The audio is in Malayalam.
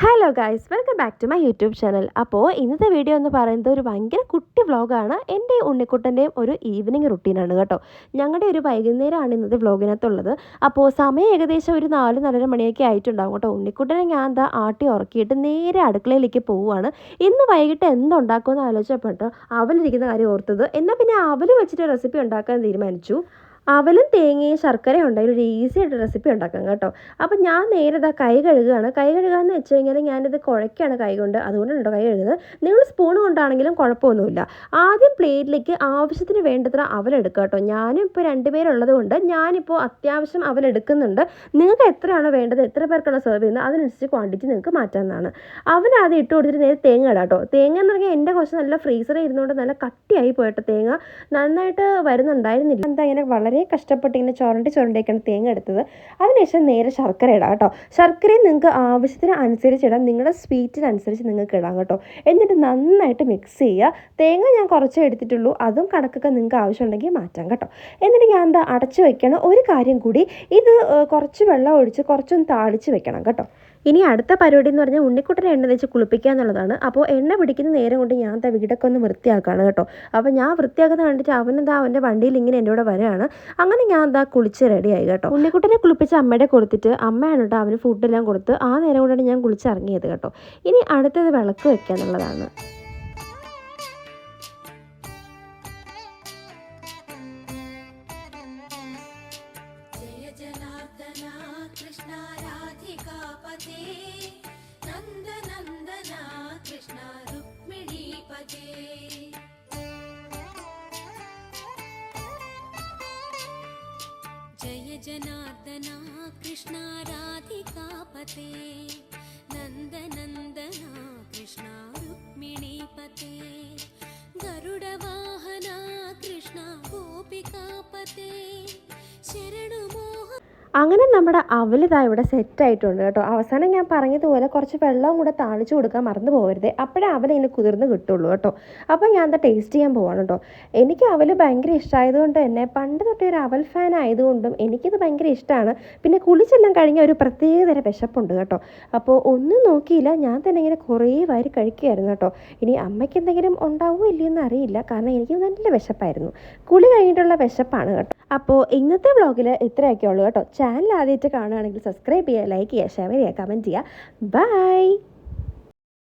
Hello guys, welcome back to my YouTube channel. അപ്പോൾ ഇന്നത്തെ വീഡിയോ എന്ന് പറയുന്നത് ഒരു ഭയങ്കര കുട്ടി വ്ളോഗാണ്. എൻ്റെ ഉണ്ണിക്കുട്ടൻ്റെയും ഒരു ഈവനിങ് റുട്ടീനാണ് കേട്ടോ. ഞങ്ങളുടെ ഒരു വൈകുന്നേരമാണ് ഇന്നത്തെ വ്ളോഗിനകത്തുള്ളത്. അപ്പോൾ സമയം ഏകദേശം ഒരു 4-4:30 മണിയൊക്കെ ആയിട്ടുണ്ടാകും കേട്ടോ. ഉണ്ണിക്കുട്ടനെ ഞാൻ എന്താ ആട്ടി ഉറക്കിയിട്ട് നേരെ അടുക്കളയിലേക്ക് പോവുകയാണ്. ഇന്ന് വൈകിട്ട് എന്തുണ്ടാക്കുമെന്ന് ആലോചിച്ചപ്പോൾ അവലിരിക്കുന്ന കാര്യം ഓർത്തത്. എന്നാൽ പിന്നെ അവൽ വെച്ചിട്ട് റെസിപ്പി ഉണ്ടാക്കാൻ തീരുമാനിച്ചു. അവലും തേങ്ങയും ശർക്കരയും ഉണ്ടെങ്കിൽ ഒരു ഈസി ആയിട്ട് റെസിപ്പി ഉണ്ടാക്കാം കേട്ടോ. അപ്പം ഞാൻ നേരെ കൈ കഴുകുകയാണ്. കൈ കഴുകാമെന്ന് വെച്ച് കഴിഞ്ഞാൽ ഞാനിത് കുഴയ്ക്കുകയാണ് കൈ കൊണ്ട്, അതുകൊണ്ടാണ് കൈ കഴുകുന്നത്. നിങ്ങൾ സ്പൂൺ കൊണ്ടാണെങ്കിലും കുഴപ്പമൊന്നുമില്ല. ആദ്യം പ്ലേറ്റിലേക്ക് ആവശ്യത്തിന് വേണ്ടത്ര അവലെടുക്കുക കേട്ടോ. ഞാനും ഇപ്പോൾ 2 പേരുള്ളത് കൊണ്ട് ഞാനിപ്പോൾ അത്യാവശ്യം അവലെടുക്കുന്നുണ്ട്. നിങ്ങൾക്ക് എത്രയാണോ വേണ്ടത്, എത്ര പേർക്കാണോ സെർവ് ചെയ്യുന്നത് അതിനനുസരിച്ച് ക്വാണ്ടിറ്റി നിങ്ങൾക്ക് മാറ്റാവുന്നതാണ്. അവലാദ്യം ഇട്ട് കൊടുത്തിട്ട് നേരെ തേങ്ങ ഇടാം കേട്ടോ. തേങ്ങ എന്ന് പറഞ്ഞാൽ എൻ്റെ കുറച്ച് നല്ല ഫ്രീസറിൽ ഇരുന്നുകൊണ്ട് നല്ല കട്ടിയായി പോയിട്ട് തേങ്ങ നന്നായിട്ട് വരുന്നുണ്ടായിരുന്നില്ല. എന്താ ഇങ്ങനെ വളരെ കഷ്ടപ്പെട്ട് ഇങ്ങനെ ചുരണ്ടിയൊക്കെയാണ് തേങ്ങ എടുത്തത്. അതിനുശേഷം നേരെ ശർക്കര ഇടാം കേട്ടോ. ശർക്കരയും നിങ്ങൾക്ക് ആവശ്യത്തിന് അനുസരിച്ച് ഇടാം, നിങ്ങളുടെ സ്വീറ്റിനനുസരിച്ച് നിങ്ങൾക്ക് ഇടാം കേട്ടോ. എന്നിട്ട് നന്നായിട്ട് മിക്സ് ചെയ്യുക. തേങ്ങ ഞാൻ കുറച്ചേ എടുത്തിട്ടുള്ളൂ, അതും കണക്കൊക്കെ നിങ്ങൾക്ക് ആവശ്യമുണ്ടെങ്കിൽ മാറ്റാം കേട്ടോ. എന്നിട്ട് ഞാൻ എന്താ അടച്ചു വെക്കണം. ഒരു കാര്യം കൂടി, ഇത് കുറച്ച് വെള്ളം ഒഴിച്ച് കുറച്ചൊന്ന് താളിച്ച് വെക്കണം കേട്ടോ. ഇനി അടുത്ത പരിപാടി എന്ന് പറഞ്ഞാൽ ഉണ്ണിക്കുട്ടനെ എണ്ണ തേച്ച് കുളിപ്പിക്കുക എന്നുള്ളതാണ്. അപ്പോൾ എണ്ണ പിടിക്കുന്ന നേരം കൊണ്ട് ഞാൻ വീടൊക്കെ ഒന്ന് വൃത്തിയാക്കുകയാണ് കേട്ടോ. അപ്പോൾ ഞാൻ വൃത്തിയാക്കുന്ന കണ്ടിട്ട് അവൻ്റെ വണ്ടിയിൽ ഇങ്ങനെ എൻ്റെ കൂടെ വരികയാണ്. അങ്ങനെ ഞാൻ കുളിച്ച് റെഡിയായി കേട്ടോ. ഉണ്ണിക്കുട്ടനെ കുളിപ്പിച്ച് അമ്മയുടെ കൊടുത്തിട്ട് അമ്മയാണ് കേട്ടോ അവന് ഫുഡെല്ലാം കൊടുത്ത് ആ നേരം കൊണ്ടാണ് ഞാൻ കുളിച്ചിറങ്ങിയത് കേട്ടോ. ഇനി അടുത്തത് വിളക്ക് വെക്കുക എന്നുള്ളതാണ്. जय जनार्दना कृष्णा राधिकापते नन्दनन्दना कृष्णा रुक्मिणीपते गरुडवाहना कृष्णा गोपिकापते शरणुमोह. അങ്ങനെ നമ്മുടെ അവലിതാ ഇവിടെ സെറ്റായിട്ടുണ്ട് കേട്ടോ. അവസാനം ഞാൻ പറഞ്ഞതുപോലെ കുറച്ച് വെള്ളവും കൂടെ താളിച്ച് കൊടുക്കാൻ മറന്നു പോകരുത്. അപ്പോഴേ അവലിങ്ങനെ കുതിർന്ന് കിട്ടുള്ളൂ കേട്ടോ. അപ്പോൾ ഞാൻ ടേസ്റ്റ് ചെയ്യാൻ പോവാണ് കേട്ടോ. എനിക്ക് അവൽ ഭയങ്കര ഇഷ്ടമായതുകൊണ്ട് തന്നെ പണ്ട് തൊട്ടേ ഒരു അവൽ ഫാൻ ആയതുകൊണ്ടും എനിക്കിത് ഭയങ്കര ഇഷ്ടമാണ്. പിന്നെ കുളിച്ചെല്ലാം കഴിഞ്ഞ ഒരു പ്രത്യേകതര വിശപ്പുണ്ട് കേട്ടോ. അപ്പോൾ ഒന്നും നോക്കിയില്ല, ഞാൻ തന്നെ ഇങ്ങനെ കുറേ വാരി കഴിക്കുകയായിരുന്നു കേട്ടോ. ഇനി അമ്മയ്ക്ക് എന്തെങ്കിലും ഉണ്ടാവുമോ ഇല്ലയെന്ന് അറിയില്ല, കാരണം എനിക്ക് നല്ല വിശപ്പായിരുന്നു. കുളി കഴിഞ്ഞിട്ടുള്ള വിശപ്പാണ് കേട്ടോ. അപ്പോൾ ഇന്നത്തെ വ്ളോഗിൽ ഇത്രയൊക്കെ ഉള്ളൂ കേട്ടോ. ചാനൽ ആദ്യമായിട്ട് കാണുകയാണെങ്കിൽ സബ്സ്ക്രൈബ് ചെയ്യുക, ലൈക്ക് ചെയ്യുക, ഷെയർ ചെയ്യുക, കമൻറ്റ് ചെയ്യുക. ബൈ.